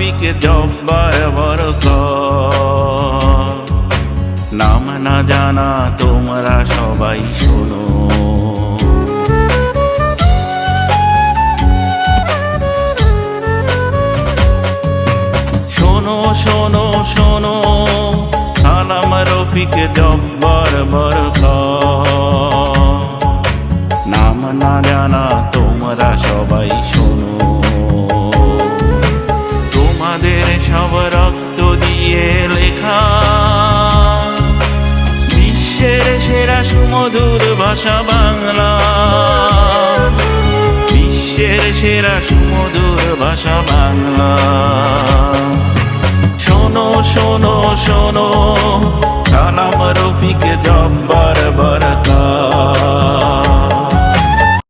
রফিক জব্বার বরকত। নাম না জানা তোমরা সবাই শোনো, শোনো শোনো শোনো, সালাম রফিক জব্বার বরকত। নাম না জানা তোমরা সবাই শোনো, তোমাদের সব রক্ত দিয়ে লেখা বিশ্বের সেরা সুমধুর ভাষা বাংলা, বিশ্বের সেরা সুমধুর ভাষা বাংলা। শোনো শোনো শোনো, সালাম রফিক জব্বার